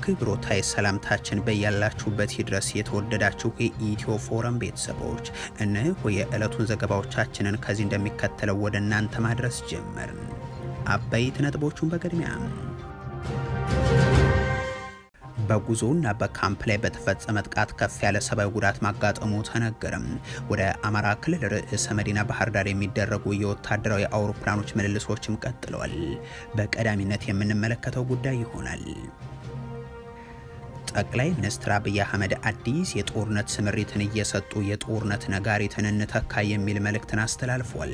አክብሮታይ ሰላምታችን በያላችሁበት ይድረስ። የተወደዳችሁ የኢትዮ ፎረም ቤተሰቦች እነሆ የዕለቱን ዘገባዎቻችንን ከዚህ እንደሚከተለው ወደ እናንተ ማድረስ ጀመርን። አበይት ነጥቦቹን በቅድሚያ በጉዞና በካምፕ ላይ በተፈጸመ ጥቃት ከፍ ያለ ሰብአዊ ጉዳት ማጋጠሙ ተነገረም። ወደ አማራ ክልል ርዕሰ መዲና ባህር ዳር የሚደረጉ የወታደራዊ አውሮፕላኖች ምልልሶችም ቀጥለዋል። በቀዳሚነት የምንመለከተው ጉዳይ ይሆናል። ጠቅላይ ሚኒስትር አብይ አህመድ አዲስ የጦርነት ስምሪትን እየሰጡ የጦርነት ነጋሪትን እንተካ የሚል መልእክትን አስተላልፏል።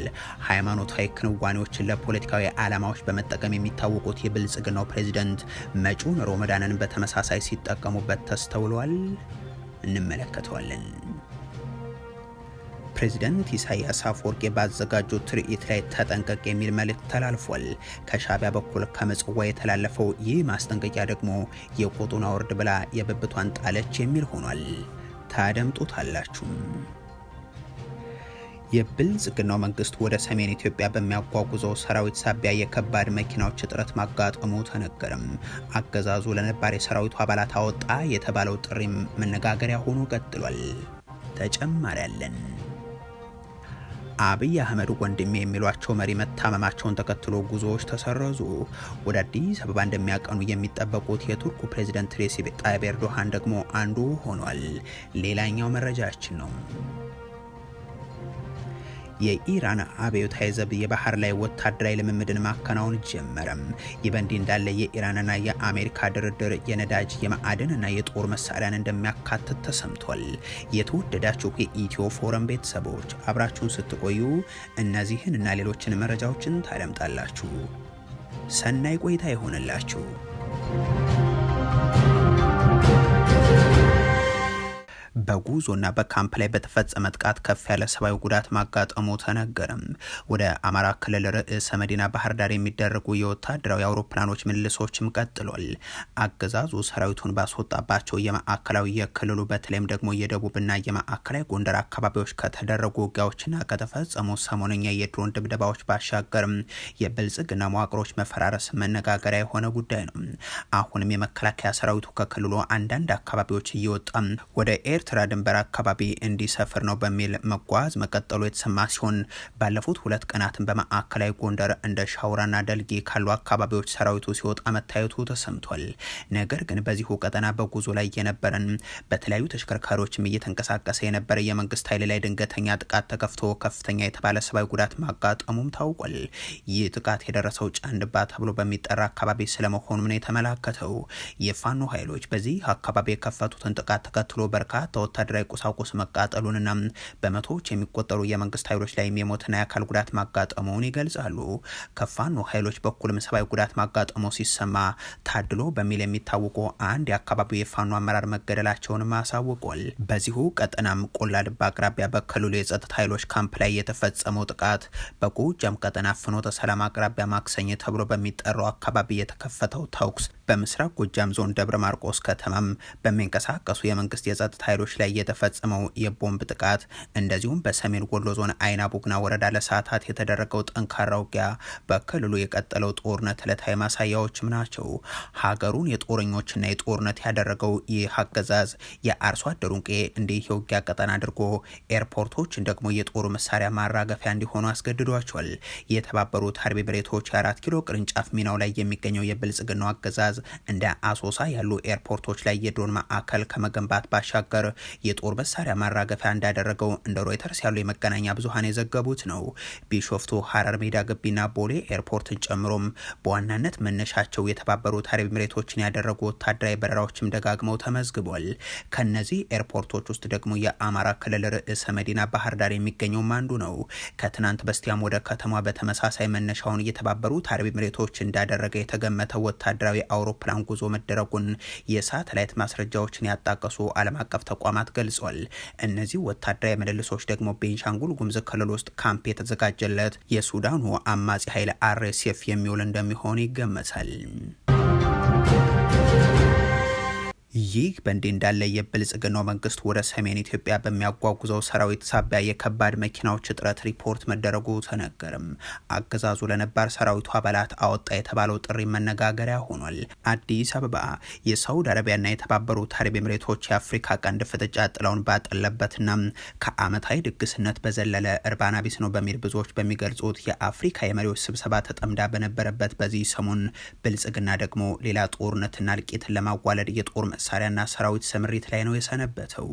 ሃይማኖታዊ ክንዋኔዎችን ለፖለቲካዊ ዓላማዎች በመጠቀም የሚታወቁት የብልጽግናው ፕሬዝዳንት መጪውን ሮመዳንን በተመሳሳይ ሲጠቀሙበት ተስተውሏል። እንመለከተዋለን። ፕሬዚደንት ኢሳያስ አፈወርቂ ባዘጋጁት ትርኢት ላይ ተጠንቀቅ የሚል መልእክት ተላልፏል። ከሻዕቢያ በኩል ከምጽዋ የተላለፈው ይህ ማስጠንቀቂያ ደግሞ የቆጡን አውርድ ብላ የብብቷን ጣለች የሚል ሆኗል። ታደምጡታላችሁ። የብልጽግናው መንግስት ወደ ሰሜን ኢትዮጵያ በሚያጓጉዘው ሰራዊት ሳቢያ የከባድ መኪናዎች እጥረት ማጋጠሙ ተነገረም። አገዛዙ ለነባር የሰራዊቱ አባላት አወጣ የተባለው ጥሪም መነጋገሪያ ሆኖ ቀጥሏል። ተጨማሪ ያለን። አብይ አህመድ ወንድሜ የሚሏቸው መሪ መታመማቸውን ተከትሎ ጉዞዎች ተሰረዙ። ወደ አዲስ አበባ እንደሚያቀኑ የሚጠበቁት የቱርኩ ፕሬዝዳንት ሬሲፕ ጣይብ ኤርዶሃን ደግሞ አንዱ ሆኗል። ሌላኛው መረጃችን ነው። የኢራን አብዮታዊ ዘብ የባህር ላይ ወታደራዊ ልምምድን ማከናወን ጀመረም። ይህ በእንዲህ እንዳለ የኢራንና የአሜሪካ ድርድር የነዳጅ የማዕድንና የጦር መሳሪያን እንደሚያካትት ተሰምቷል። የተወደዳችሁ የኢትዮ ፎረም ቤተሰቦች አብራችሁን ስትቆዩ እነዚህን እና ሌሎችን መረጃዎችን ታደምጣላችሁ። ሰናይ ቆይታ ይሆንላችሁ። በጉዞና በካምፕ ላይ በተፈጸመ ጥቃት ከፍ ያለ ሰብአዊ ጉዳት ማጋጠሙ ተነገረም። ወደ አማራ ክልል ርዕሰ መዲና ባህር ዳር የሚደረጉ የወታደራዊ አውሮፕላኖች ምልልሶችም ቀጥሏል። አገዛዙ ሰራዊቱን ባስወጣባቸው የማዕከላዊ የክልሉ በተለይም ደግሞ የደቡብና የማዕከላዊ ጎንደር አካባቢዎች ከተደረጉ ውጊያዎችና ከተፈጸሙ ሰሞነኛ የድሮን ድብደባዎች ባሻገርም የብልጽግና መዋቅሮች መፈራረስ መነጋገሪያ የሆነ ጉዳይ ነው። አሁንም የመከላከያ ሰራዊቱ ከክልሉ አንዳንድ አካባቢዎች እየወጣ ወደ ኤርትራ ድንበር አካባቢ እንዲሰፍር ነው በሚል መጓዝ መቀጠሉ የተሰማ ሲሆን ባለፉት 2 ቀናትን በማዕከላዊ ጎንደር እንደ ሻውራና ደልጊ ካሉ አካባቢዎች ሰራዊቱ ሲወጣ መታየቱ ተሰምቷል። ነገር ግን በዚሁ ቀጠና በጉዞ ላይ የነበረን በተለያዩ ተሽከርካሪዎችም እየተንቀሳቀሰ የነበረ የመንግስት ኃይል ላይ ድንገተኛ ጥቃት ተከፍቶ ከፍተኛ የተባለ ሰብአዊ ጉዳት ማጋጠሙም ታውቋል። ይህ ጥቃት የደረሰው ጫንድባ ተብሎ በሚጠራ አካባቢ ስለመሆኑም ነው የተመላከተው። የፋኖ ኃይሎች በዚህ አካባቢ የከፈቱትን ጥቃት ተከትሎ በርካታ ወታደራዊ ቁሳቁስ መቃጠሉንና በመቶዎች የሚቆጠሩ የመንግስት ኃይሎች ላይ የሞትና የአካል ጉዳት ማጋጠሙን ይገልጻሉ። ከፋኖ ኃይሎች በኩልም ሰብአዊ ጉዳት ማጋጠሙ ሲሰማ ታድሎ በሚል የሚታወቁ አንድ የአካባቢው የፋኖ አመራር መገደላቸውን አሳውቋል። በዚሁ ቀጠናም ቆላ ድባ አቅራቢያ በክልሉ የጸጥታ ኃይሎች ካምፕ ላይ የተፈጸመው ጥቃት፣ በጎጃም ቀጠና ፍኖተ ሰላም አቅራቢያ ማክሰኝ ተብሎ በሚጠራው አካባቢ የተከፈተው ተኩስ፣ በምስራቅ ጎጃም ዞን ደብረ ማርቆስ ከተማም በሚንቀሳቀሱ የመንግስት የጸጥታ ኃይሎች ላይ የተፈጸመው የቦምብ ጥቃት፣ እንደዚሁም በሰሜን ወሎ ዞን አይና ቡግና ወረዳ ለሰዓታት የተደረገው ጠንካራ ውጊያ በክልሉ የቀጠለው ጦርነት ዕለታዊ ማሳያዎችም ናቸው። ሀገሩን የጦረኞችና የጦርነት ያደረገው ይህ አገዛዝ የአርሶ አደሩን ቀዬ እንዲህ የውጊያ ቀጠና አድርጎ ኤርፖርቶችን ደግሞ የጦር መሳሪያ ማራገፊያ እንዲሆኑ አስገድዷቸዋል። የተባበሩት አረብ ኤሚሬቶች የ4 ኪሎ ቅርንጫፍ ሚናው ላይ የሚገኘው የብልጽግናው አገዛዝ እንደ አሶሳ ያሉ ኤርፖርቶች ላይ የድሮን ማዕከል ከመገንባት ባሻገር የጦር መሳሪያ ማራገፊያ እንዳደረገው እንደ ሮይተርስ ያሉ የመገናኛ ብዙሃን የዘገቡት ነው። ቢሾፍቱ፣ ሀረር ሜዳ ገቢና ቦሌ ኤርፖርትን ጨምሮም በዋናነት መነሻቸው የተባበሩት አረብ ኤሚሬቶችን ያደረጉ ወታደራዊ በረራዎችም ደጋግመው ተመዝግቧል። ከነዚህ ኤርፖርቶች ውስጥ ደግሞ የአማራ ክልል ርዕሰ መዲና ባህር ዳር የሚገኘውም አንዱ ነው። ከትናንት በስቲያም ወደ ከተማ በተመሳሳይ መነሻውን የተባበሩት አረብ ኤሚሬቶች እንዳደረገ የተገመተው ወታደራዊ አውሮፕላን ጉዞ መደረጉን የሳተላይት ማስረጃዎችን ያጣቀሱ ዓለም አቀፍ ተቋማት ገልጿል። እነዚህ ወታደራዊ ምልልሶች ደግሞ ቤንሻንጉል ጉሙዝ ክልል ውስጥ ካምፕ የተዘጋጀለት የሱዳኑ አማጺ ኃይል አርኤስኤፍ የሚውል እንደሚሆን ይገመታል። ይህ በእንዲህ እንዳለ የብልጽግናው መንግስት ወደ ሰሜን ኢትዮጵያ በሚያጓጉዘው ሰራዊት ሳቢያ የከባድ መኪናዎች እጥረት ሪፖርት መደረጉ ተነገረም። አገዛዙ ለነባር ሰራዊቱ አባላት አወጣ የተባለው ጥሪ መነጋገሪያ ሆኗል። አዲስ አበባ የሳውዲ አረቢያና የተባበሩት አረብ ኤምሬቶች የአፍሪካ ቀንድ ፍጥጫ ጥለውን ባጠለበትና ከአመታዊ ድግስነት በዘለለ እርባና ቢስ ነው በሚል ብዙዎች በሚገልጹት የአፍሪካ የመሪዎች ስብሰባ ተጠምዳ በነበረበት በዚህ ሰሞን ብልጽግና ደግሞ ሌላ ጦርነትና እልቂትን ለማዋለድ የጦር መሳሪያና ሰራዊት ስምሪት ላይ ነው የሰነበተው።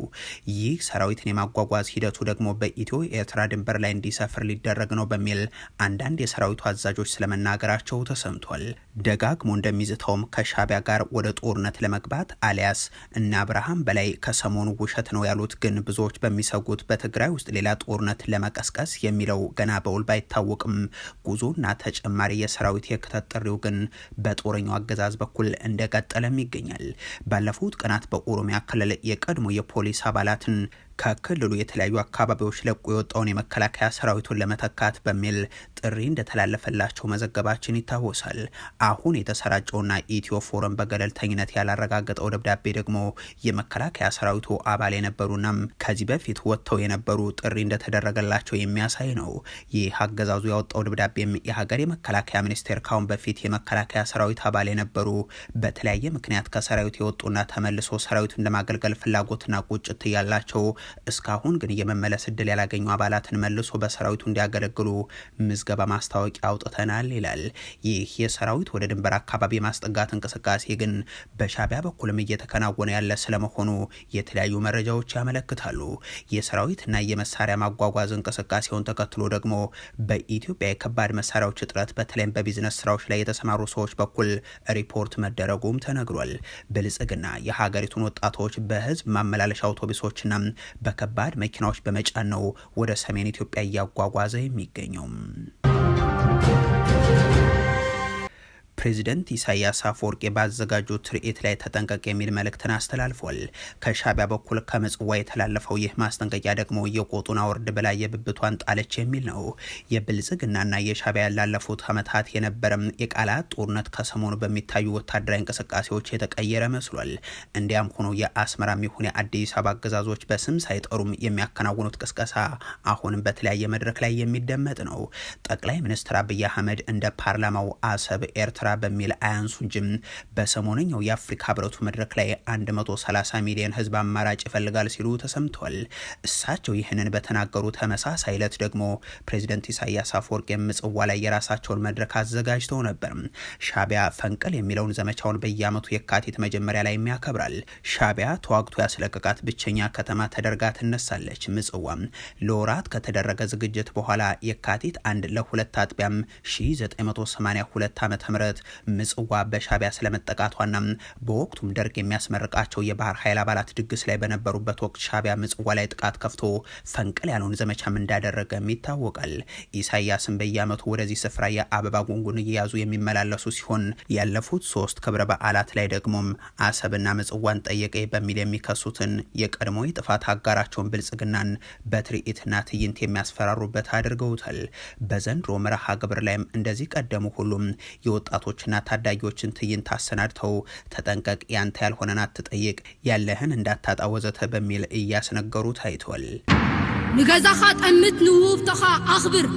ይህ ሰራዊትን የማጓጓዝ ሂደቱ ደግሞ በኢትዮ ኤርትራ ድንበር ላይ እንዲሰፍር ሊደረግ ነው በሚል አንዳንድ የሰራዊቱ አዛዦች ስለመናገራቸው ተሰምቷል። ደጋግሞ እንደሚዝተውም ከሻቢያ ጋር ወደ ጦርነት ለመግባት አሊያስ እና አብርሃም በላይ ከሰሞኑ ውሸት ነው ያሉት ግን ብዙዎች በሚሰጉት በትግራይ ውስጥ ሌላ ጦርነት ለመቀስቀስ የሚለው ገና በውል ባይታወቅም ጉዞና ተጨማሪ የሰራዊት የክተት ጥሪው ግን በጦረኛው አገዛዝ በኩል እንደቀጠለም ይገኛል። ባለፉት ቀናት በኦሮሚያ ክልል የቀድሞ የፖሊስ አባላትን ከክልሉ የተለያዩ አካባቢዎች ለቆ የወጣውን የመከላከያ ሰራዊቱን ለመተካት በሚል ጥሪ እንደተላለፈላቸው መዘገባችን ይታወሳል። አሁን የተሰራጨውና ኢትዮ ፎረም በገለልተኝነት ያላረጋገጠው ደብዳቤ ደግሞ የመከላከያ ሰራዊቱ አባል የነበሩና ከዚህ በፊት ወጥተው የነበሩ ጥሪ እንደተደረገላቸው የሚያሳይ ነው። ይህ አገዛዙ ያወጣው ደብዳቤም የሀገር የመከላከያ ሚኒስቴር ካሁን በፊት የመከላከያ ሰራዊት አባል የነበሩ በተለያየ ምክንያት ከሰራዊቱ የወጡና ተመልሶ ሰራዊቱን ለማገልገል ፍላጎትና ቁጭት ያላቸው እስካሁን ግን የመመለስ እድል ያላገኙ አባላትን መልሶ በሰራዊቱ እንዲያገለግሉ ምዝገባ ማስታወቂያ አውጥተናል ይላል። ይህ የሰራዊት ወደ ድንበር አካባቢ ማስጠጋት እንቅስቃሴ ግን በሻቢያ በኩልም እየተከናወነ ያለ ስለመሆኑ የተለያዩ መረጃዎች ያመለክታሉ። የሰራዊትና የመሳሪያ ማጓጓዝ እንቅስቃሴውን ተከትሎ ደግሞ በኢትዮጵያ የከባድ መሳሪያዎች እጥረት በተለይም በቢዝነስ ስራዎች ላይ የተሰማሩ ሰዎች በኩል ሪፖርት መደረጉም ተነግሯል። ብልጽግና የሀገሪቱን ወጣቶች በህዝብ ማመላለሻ አውቶቡሶችና በከባድ መኪናዎች በመጫን ነው ወደ ሰሜን ኢትዮጵያ እያጓጓዘ የሚገኘው። ፕሬዚደንት ኢሳያስ አፈወርቂ ባዘጋጁት ትርኢት ላይ ተጠንቀቅ የሚል መልእክትን አስተላልፏል። ከሻቢያ በኩል ከምጽዋ የተላለፈው ይህ ማስጠንቀቂያ ደግሞ የቆጡን አውርድ ብላ የብብቷን ጣለች የሚል ነው። የብልጽግናና የሻቢያ ያላለፉት ዓመታት የነበረም የቃላት ጦርነት ከሰሞኑ በሚታዩ ወታደራዊ እንቅስቃሴዎች የተቀየረ መስሏል። እንዲያም ሆኖ የአስመራም ይሁን የአዲስ አበባ አገዛዞች በስም ሳይጠሩም የሚያከናውኑት ቅስቀሳ አሁንም በተለያየ መድረክ ላይ የሚደመጥ ነው። ጠቅላይ ሚኒስትር አብይ አህመድ እንደ ፓርላማው አሰብ ኤርትራ በሚል አያንሱ እንጂ በሰሞነኛው የአፍሪካ ህብረቱ መድረክ ላይ 130 ሚሊዮን ህዝብ አማራጭ ይፈልጋል ሲሉ ተሰምቷል። እሳቸው ይህንን በተናገሩ ተመሳሳይ ዕለት ደግሞ ፕሬዚደንት ኢሳያስ አፈወርቂ ምጽዋ ላይ የራሳቸውን መድረክ አዘጋጅተው ነበር። ሻቢያ ፈንቅል የሚለውን ዘመቻውን በየአመቱ የካቲት መጀመሪያ ላይ ያከብራል። ሻቢያ ተዋግቶ ያስለቀቃት ብቸኛ ከተማ ተደርጋ ትነሳለች ምጽዋ። ለወራት ከተደረገ ዝግጅት በኋላ የካቲት 1 ለ2 አጥቢያም 1982 ዓ.ም ምጽዋ በሻቢያ ስለመጠቃቷና በወቅቱም ደርግ የሚያስመርቃቸው የባህር ኃይል አባላት ድግስ ላይ በነበሩበት ወቅት ሻቢያ ምጽዋ ላይ ጥቃት ከፍቶ ፈንቅል ያለውን ዘመቻም እንዳደረገም ይታወቃል። ኢሳያስም በየአመቱ ወደዚህ ስፍራ የአበባ ጉንጉን እየያዙ የሚመላለሱ ሲሆን ያለፉት 3 ክብረ በዓላት ላይ ደግሞም አሰብና ምጽዋን ጠየቀ በሚል የሚከሱትን የቀድሞ የጥፋት አጋራቸውን ብልጽግናን በትርኢትና ትዕይንት የሚያስፈራሩበት አድርገውታል። በዘንድሮ መርሃ ግብር ላይም እንደዚህ ቀደሙ ሁሉም የወጣቶችና ታዳጊዎችን ትዕይንት አሰናድተው ተጠንቀቅ፣ ያንተ ያልሆነን አትጠይቅ፣ ያለህን እንዳታጣ ወዘተ በሚል እያስነገሩ ታይቷል። ንገዛኻ ጠምት ንውብተኻ አኽብር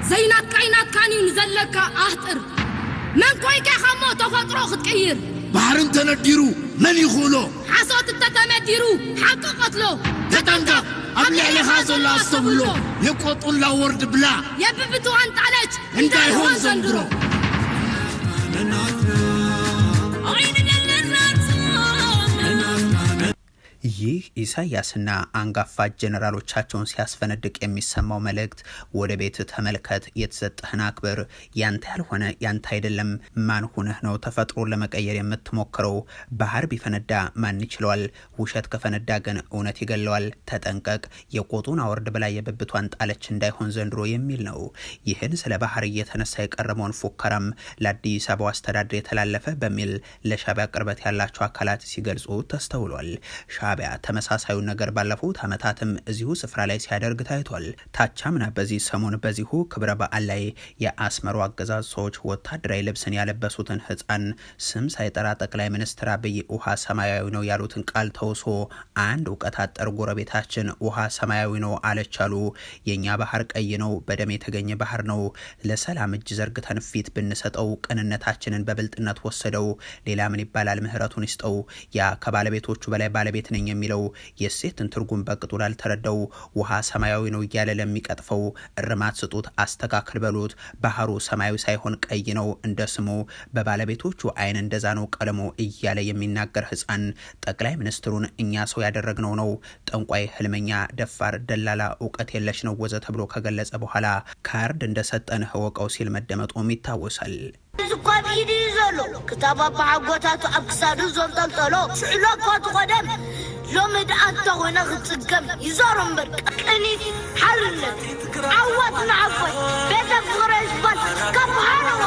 ዘይናት ቃይናት ካኒን ዘለካ አህጥር መን ኮይካ ኸሞ ተፈጥሮ ክትቀይር ባህርን ተነዲሩ መን ይኹሎ ሓሶት ተተመዲሩ ሓቂ ቀትሎ ተጠንቀቅ ኣብ ልዕሊኻ ዘሎ ኣስተብሎ የቆጡላ ወርድ ብላ የብብትዋን ጣለች እንዳይሆን ዘንድሮ። ይህ ኢሳያስና አንጋፋ ጀነራሎቻቸውን ሲያስፈነድቅ የሚሰማው መልእክት ወደ ቤት ተመልከት፣ የተሰጠህን አክብር፣ ያንተ ያልሆነ ያንተ አይደለም፣ ማን ሆነህ ነው ተፈጥሮን ለመቀየር የምትሞክረው? ባህር ቢፈነዳ ማን ይችለዋል? ውሸት ከፈነዳ ግን እውነት ይገለዋል። ተጠንቀቅ፣ የቆጡን አወርድ ብላ የብብቷን ጣለች እንዳይሆን ዘንድሮ የሚል ነው። ይህን ስለ ባህር እየተነሳ የቀረበውን ፉከራም ለአዲስ አበባ አስተዳደር የተላለፈ በሚል ለሻቢያ ቅርበት ያላቸው አካላት ሲገልጹ ተስተውሏል። ሻዕቢያ ተመሳሳዩ ነገር ባለፉት ዓመታትም እዚሁ ስፍራ ላይ ሲያደርግ ታይቷል። ታቻምና በዚህ ሰሞን በዚሁ ክብረ በዓል ላይ የአስመሩ አገዛዝ ሰዎች ወታደራዊ ልብስን ያለበሱትን ህፃን ስም ሳይጠራ ጠቅላይ ሚኒስትር አብይ ውሃ ሰማያዊ ነው ያሉትን ቃል ተውሶ አንድ እውቀት አጠር ጎረቤታችን ውሃ ሰማያዊ ነው አለቻሉ። የኛ ባህር ቀይ ነው፣ በደም የተገኘ ባህር ነው። ለሰላም እጅ ዘርግተን ፊት ብንሰጠው ቅንነታችንን በብልጥነት ወሰደው። ሌላ ምን ይባላል? ምህረቱን ይስጠው። ያ ከባለቤቶቹ በላይ ባለቤት ነኝ የሚለው የሴትን ትርጉም በቅጡ ላልተረዳው ውሃ ሰማያዊ ነው እያለ ለሚቀጥፈው እርማት ስጡት፣ አስተካክል በሉት። ባህሩ ሰማያዊ ሳይሆን ቀይ ነው እንደ ስሙ፣ በባለቤቶቹ አይን እንደዛ ነው ቀለሙ እያለ የሚናገር ህፃን ጠቅላይ ሚኒስትሩን እኛ ሰው ያደረግነው ነው፣ ጠንቋይ፣ ህልመኛ፣ ደፋር፣ ደላላ፣ እውቀት የለሽ ነው ወዘ ተብሎ ከገለጸ በኋላ ካርድ እንደሰጠን ህወቀው ሲል መደመጡም ይታወሳል። ዝቋም ኢዲ ዘሎ ክታባ ባዓጎታቱ ኣብ ክሳዱ ዘንጠልጠሎ ስዕሎኳቱ ቀደም ሎሚ ደኣ እንተኾነ ክፅገም ይዞሮ እምበር ቅኒት ሓርነት ዓዋት ንዓቦይ ቤተ ፍቅረ ዝባል ካብ ሃረዋ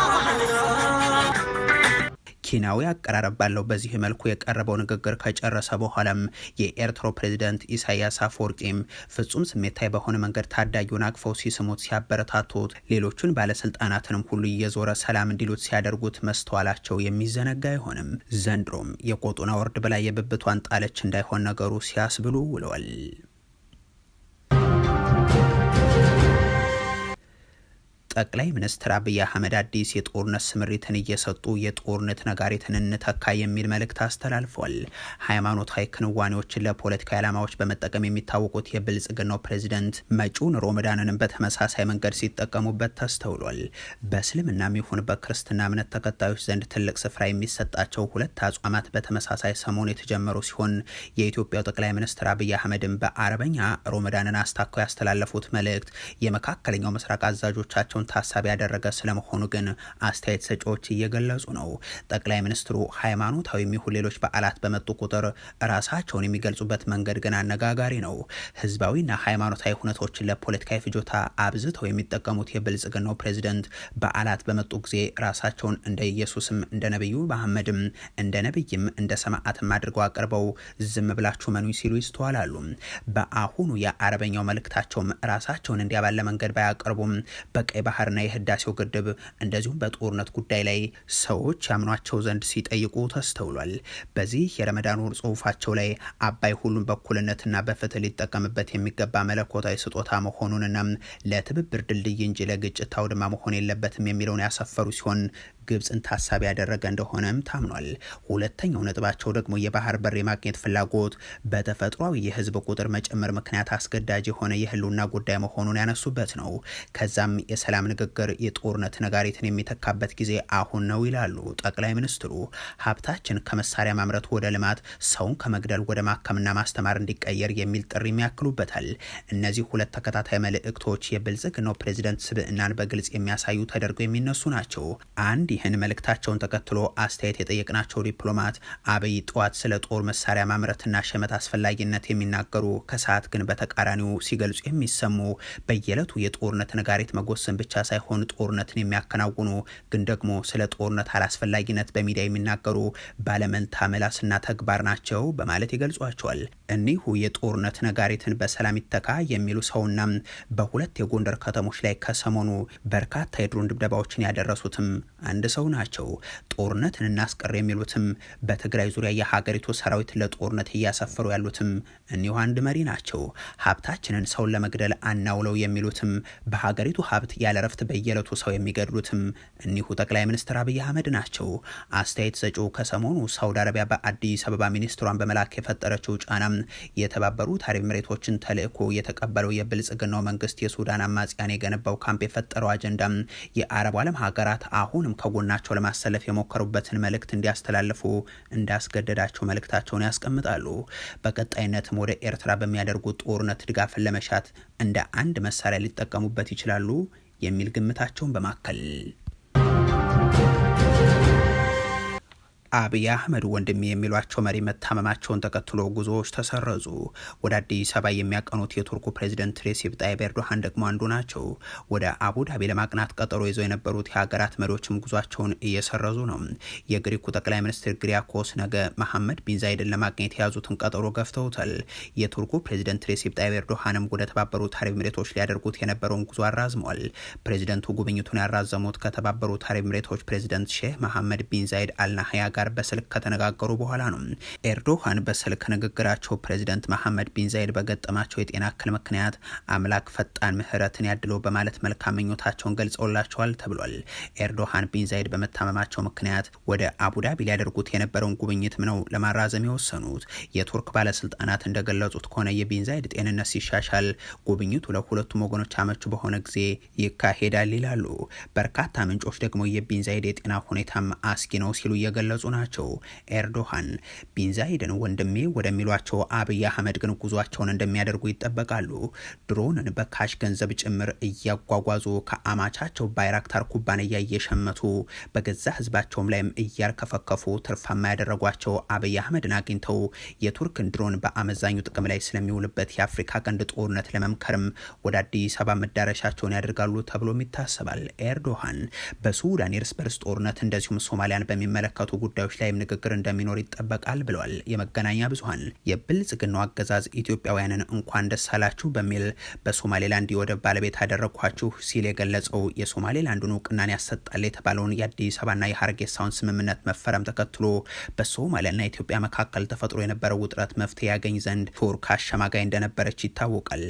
ኪናዊ አቀራረብ ባለው በዚህ መልኩ የቀረበው ንግግር ከጨረሰ በኋላም የኤርትራው ፕሬዝዳንት ኢሳያስ አፈወርቂም ፍጹም ስሜታዊ በሆነ መንገድ ታዳጊውን አቅፈው ሲስሙት ሲያበረታቱት፣ ሌሎቹን ባለስልጣናትንም ሁሉ እየዞረ ሰላም እንዲሉት ሲያደርጉት መስተዋላቸው የሚዘነጋ አይሆንም። ዘንድሮም የቆጡን አወርድ በላይ የብብቷን ጣለች እንዳይሆን ነገሩ ሲያስብሉ ውለዋል። ጠቅላይ ሚኒስትር አብይ አህመድ አዲስ የጦርነት ስምሪትን እየሰጡ የጦርነት ነጋሪትን እንተካ የሚል መልእክት አስተላልፏል። ሃይማኖታዊ ክንዋኔዎችን ለፖለቲካዊ ዓላማዎች በመጠቀም የሚታወቁት የብልጽግናው ፕሬዚደንት መጪውን ሮመዳንንም በተመሳሳይ መንገድ ሲጠቀሙበት ተስተውሏል። በእስልምናም ይሁን በክርስትና እምነት ተከታዮች ዘንድ ትልቅ ስፍራ የሚሰጣቸው ሁለት አጽዋማት በተመሳሳይ ሰሞን የተጀመሩ ሲሆን የኢትዮጵያው ጠቅላይ ሚኒስትር አብይ አህመድም በአረበኛ ሮመዳንን አስታከው ያስተላለፉት መልእክት የመካከለኛው ምስራቅ አዛዦቻቸውን ታሳቢ ያደረገ ስለመሆኑ ግን አስተያየት ሰጪዎች እየገለጹ ነው። ጠቅላይ ሚኒስትሩ ሃይማኖታዊ የሚሆኑ ሌሎች በዓላት በመጡ ቁጥር ራሳቸውን የሚገልጹበት መንገድ ግን አነጋጋሪ ነው። ህዝባዊና ሃይማኖታዊ ሁነቶችን ለፖለቲካዊ ፍጆታ አብዝተው የሚጠቀሙት የብልጽግናው ፕሬዝደንት በዓላት በመጡ ጊዜ ራሳቸውን እንደ ኢየሱስም እንደ ነብዩ መሐመድም እንደ ነብይም እንደ ሰማዕትም አድርገው አቅርበው ዝም ብላችሁ መኑ ሲሉ ይስተዋላሉ። በአሁኑ የአረበኛው መልእክታቸውም ራሳቸውን እንዲያባለ መንገድ ባያቀርቡም በቀይ ባህርና የህዳሴው ግድብ እንደዚሁም በጦርነት ጉዳይ ላይ ሰዎች ያምኗቸው ዘንድ ሲጠይቁ ተስተውሏል። በዚህ የረመዳን ወር ጽሁፋቸው ላይ አባይ ሁሉም በኩልነትና በፍትህ ሊጠቀምበት የሚገባ መለኮታዊ ስጦታ መሆኑንና ለትብብር ድልድይ እንጂ ለግጭት አውድማ መሆን የለበትም የሚለውን ያሰፈሩ ሲሆን ግብጽን ታሳቢ ያደረገ እንደሆነም ታምኗል። ሁለተኛው ነጥባቸው ደግሞ የባህር በር የማግኘት ፍላጎት በተፈጥሯዊ የህዝብ ቁጥር መጨመር ምክንያት አስገዳጅ የሆነ የህልውና ጉዳይ መሆኑን ያነሱበት ነው። ከዛም የሰላም ንግግር የጦርነት ነጋሪትን የሚተካበት ጊዜ አሁን ነው ይላሉ ጠቅላይ ሚኒስትሩ። ሀብታችን ከመሳሪያ ማምረት ወደ ልማት፣ ሰውን ከመግደል ወደ ማከምና ማስተማር እንዲቀየር የሚል ጥሪ ያክሉበታል። እነዚህ ሁለት ተከታታይ መልእክቶች የብልጽግናው ፕሬዝዳንት ስብዕናን በግልጽ የሚያሳዩ ተደርገው የሚነሱ ናቸው። አንድ ይህን መልእክታቸውን ተከትሎ አስተያየት የጠየቅናቸው ዲፕሎማት አብይ ጠዋት ስለ ጦር መሳሪያ ማምረትና ሸመት አስፈላጊነት የሚናገሩ ከሰዓት ግን በተቃራኒው ሲገልጹ የሚሰሙ በየዕለቱ የጦርነት ነጋሪት መጎሰን ብቻ ሳይሆን ጦርነትን የሚያከናውኑ ግን ደግሞ ስለ ጦርነት አላስፈላጊነት በሚዲያ የሚናገሩ ባለመንታ ምላስና ተግባር ናቸው በማለት ይገልጿቸዋል። እኒሁ የጦርነት ነጋሪትን በሰላም ይተካ የሚሉ ሰውና በሁለት የጎንደር ከተሞች ላይ ከሰሞኑ በርካታ የድሮን ድብደባዎችን ያደረሱትም አንድ ሰው ናቸው። ጦርነትን እናስቀር የሚሉትም በትግራይ ዙሪያ የሀገሪቱ ሰራዊት ለጦርነት እያሰፈሩ ያሉትም እኒሁ አንድ መሪ ናቸው። ሀብታችንን ሰውን ለመግደል አናውለው የሚሉትም በሀገሪቱ ሀብት ያለ ረፍት በየዕለቱ ሰው የሚገድሉትም እኒሁ ጠቅላይ ሚኒስትር አብይ አህመድ ናቸው። አስተያየት ሰጪው ከሰሞኑ ሳውዲ አረቢያ በአዲስ አበባ ሚኒስትሯን በመላክ የፈጠረችው ጫና የተባበሩት አረብ ኤሚሬቶችን ተልእኮ የተቀበለው የብልጽግናው መንግስት የሱዳን አማጽያን የገነባው ካምፕ የፈጠረው አጀንዳ የአረብ ዓለም ሀገራት አሁንም ከጎናቸው ለማሰለፍ የሞከሩበትን መልእክት እንዲያስተላልፉ እንዳስገደዳቸው መልእክታቸውን ያስቀምጣሉ። በቀጣይነትም ወደ ኤርትራ በሚያደርጉት ጦርነት ድጋፍን ለመሻት እንደ አንድ መሳሪያ ሊጠቀሙበት ይችላሉ የሚል ግምታቸውን በማከል አብይ አህመድ ወንድሜ የሚሏቸው መሪ መታመማቸውን ተከትሎ ጉዞዎች ተሰረዙ። ወደ አዲስ አበባ የሚያቀኑት የቱርኩ ፕሬዝደንት ሬሲፕ ጣይብ ኤርዶሃን ደግሞ አንዱ ናቸው። ወደ አቡዳቢ ለማቅናት ቀጠሮ ይዘው የነበሩት የሀገራት መሪዎችም ጉዟቸውን እየሰረዙ ነው። የግሪኩ ጠቅላይ ሚኒስትር ግሪያኮስ ነገ መሐመድ ቢን ዛይድን ለማግኘት የያዙትን ቀጠሮ ገፍተውታል። የቱርኩ ፕሬዝደንት ሬሲፕ ጣይብ ኤርዶሃንም ወደ ተባበሩት አረብ ኤሚሬቶች ሊያደርጉት የነበረውን ጉዞ አራዝመዋል። ፕሬዝደንቱ ጉብኝቱን ያራዘሙት ከተባበሩት አረብ ኤሚሬቶች ፕሬዝደንት ሼህ መሐመድ ቢን ዛይድ አልናህያ ጋር በስልክ ከተነጋገሩ በኋላ ነው። ኤርዶሃን በስልክ ንግግራቸው ፕሬዝዳንት መሐመድ ቢን ዛይድ በገጠማቸው የጤና እክል ምክንያት አምላክ ፈጣን ምህረትን ያድለው በማለት መልካም ምኞታቸውን ገልጸውላቸዋል ተብሏል። ኤርዶሃን ቢን ዛይድ በመታመማቸው ምክንያት ወደ አቡዳቢ ሊያደርጉት የነበረውን ጉብኝትም ነው ለማራዘም የወሰኑት። የቱርክ ባለስልጣናት እንደገለጹት ከሆነ የቢን ዛይድ ጤንነት ሲሻሻል ጉብኝቱ ለሁለቱም ወገኖች አመቹ በሆነ ጊዜ ይካሄዳል ይላሉ። በርካታ ምንጮች ደግሞ የቢን ዛይድ የጤና ሁኔታም አስጊ ነው ሲሉ እየገለጹ ናቸው። ኤርዶሃን ቢን ዛይድን ወንድሜ ወደሚሏቸው አብይ አህመድ ግን ጉዟቸውን እንደሚያደርጉ ይጠበቃሉ። ድሮንን በካሽ ገንዘብ ጭምር እያጓጓዙ ከአማቻቸው ባይራክታር ኩባንያ እየሸመቱ በገዛ ህዝባቸውም ላይም እያርከፈከፉ ትርፋማ ያደረጓቸው አብይ አህመድን አግኝተው የቱርክን ድሮን በአመዛኙ ጥቅም ላይ ስለሚውልበት የአፍሪካ ቀንድ ጦርነት ለመምከርም ወደ አዲስ አበባ መዳረሻቸውን ያደርጋሉ ተብሎም ይታሰባል። ኤርዶሃን በሱዳን የእርስ በርስ ጦርነት እንደዚሁም ሶማሊያን በሚመለከቱ ጉዳዮች ላይም ንግግር እንደሚኖር ይጠበቃል ብለዋል የመገናኛ ብዙሃን። የብልጽግናው አገዛዝ ኢትዮጵያውያንን እንኳን ደስ አላችሁ በሚል በሶማሌላንድ የወደብ ባለቤት አደረኳችሁ ሲል የገለጸው የሶማሌላንዱን እውቅናን ያሰጣል የተባለውን የአዲስ አበባና የሀርጌሳውን ስምምነት መፈረም ተከትሎ በሶማሊያና ኢትዮጵያ መካከል ተፈጥሮ የነበረው ውጥረት መፍትሄ ያገኝ ዘንድ ቱርክ አሸማጋይ እንደነበረች ይታወቃል።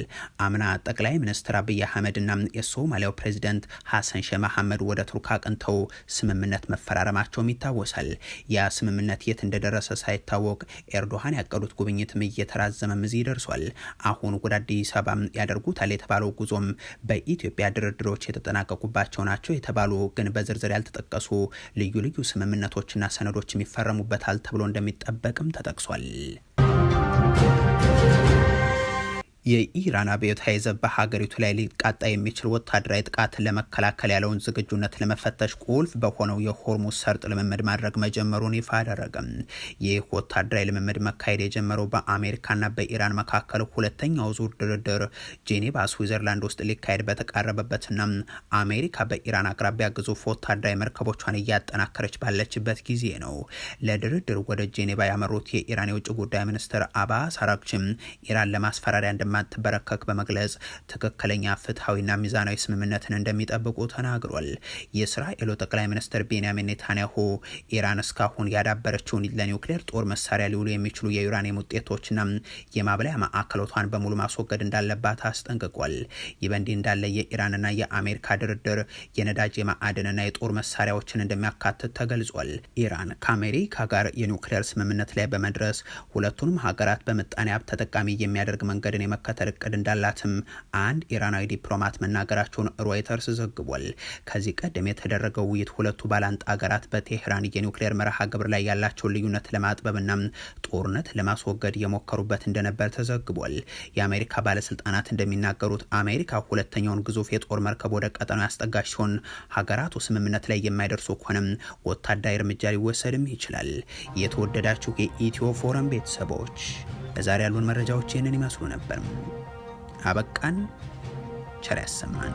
አምና ጠቅላይ ሚኒስትር አብይ አህመድና የሶማሊያው ፕሬዚደንት ሐሰን ሼህ መሐመድ ወደ ቱርክ አቅንተው ስምምነት መፈራረማቸውም ይታወሳል። ያ ስምምነት የት እንደደረሰ ሳይታወቅ ኤርዶሃን ያቀዱት ጉብኝትም እየተራዘመም እዚህ ደርሷል። አሁን ወደ አዲስ አበባ ያደርጉታል የተባለው ጉዞም በኢትዮጵያ ድርድሮች የተጠናቀቁባቸው ናቸው የተባሉ ግን በዝርዝር ያልተጠቀሱ ልዩ ልዩ ስምምነቶችና ሰነዶችም ይፈረሙበታል ተብሎ እንደሚጠበቅም ተጠቅሷል። የኢራን አብዮታዊ ዘብ በሀገሪቱ ላይ ሊቃጣ የሚችል ወታደራዊ ጥቃትን ለመከላከል ያለውን ዝግጁነት ለመፈተሽ ቁልፍ በሆነው የሆርሙዝ ሰርጥ ልምምድ ማድረግ መጀመሩን ይፋ አደረገ። ይህ ወታደራዊ ልምምድ መካሄድ የጀመረው በአሜሪካና በኢራን መካከል ሁለተኛው ዙር ድርድር ጄኔቫ ስዊዘርላንድ ውስጥ ሊካሄድ በተቃረበበትና አሜሪካ በኢራን አቅራቢያ ግዙፍ ወታደራዊ መርከቦቿን እያጠናከረች ባለችበት ጊዜ ነው። ለድርድር ወደ ጄኔቫ ያመሩት የኢራን የውጭ ጉዳይ ሚኒስትር አባስ አራግቺም ኢራን ለማስፈራሪያ እንደማትበረከክ በመግለጽ ትክክለኛ ፍትሐዊና ሚዛናዊ ስምምነትን እንደሚጠብቁ ተናግሯል። የእስራኤሉ ጠቅላይ ሚኒስትር ቤንያሚን ኔታንያሁ ኢራን እስካሁን ያዳበረችውን ለኒውክሌር ጦር መሳሪያ ሊውሉ የሚችሉ የዩራኒየም ውጤቶችና የማብለያ ማዕከሎቷን በሙሉ ማስወገድ እንዳለባት አስጠንቅቋል። ይህ በእንዲህ እንዳለ የኢራንና የአሜሪካ ድርድር የነዳጅ የማዕድንና የጦር መሳሪያዎችን እንደሚያካትት ተገልጿል። ኢራን ከአሜሪካ ጋር የኒውክሌር ስምምነት ላይ በመድረስ ሁለቱንም ሀገራት በምጣኔ ሀብት ተጠቃሚ የሚያደርግ መንገድን የመከተል እቅድ እንዳላትም አንድ ኢራናዊ ዲፕሎማት መናገራቸውን ሮይተርስ ዘግቧል። ከዚህ ቀደም የተደረገው ውይይት ሁለቱ ባላንጣ ሀገራት በቴህራን የኒውክሌር መርሃ ግብር ላይ ያላቸውን ልዩነት ለማጥበብና ጦርነት ለማስወገድ የሞከሩበት እንደነበር ተዘግቧል። የአሜሪካ ባለስልጣናት እንደሚናገሩት አሜሪካ ሁለተኛውን ግዙፍ የጦር መርከብ ወደ ቀጠናው ያስጠጋች ሲሆን ሀገራቱ ስምምነት ላይ የማይደርሱ ከሆነም ወታደራዊ እርምጃ ሊወሰድም ይችላል። የተወደዳችሁ የኢትዮ ፎረም ቤተሰቦች ለዛሬ ያሉን መረጃዎች ይህንን ይመስሉ ነበር። አበቃን። ቸር ያሰማን።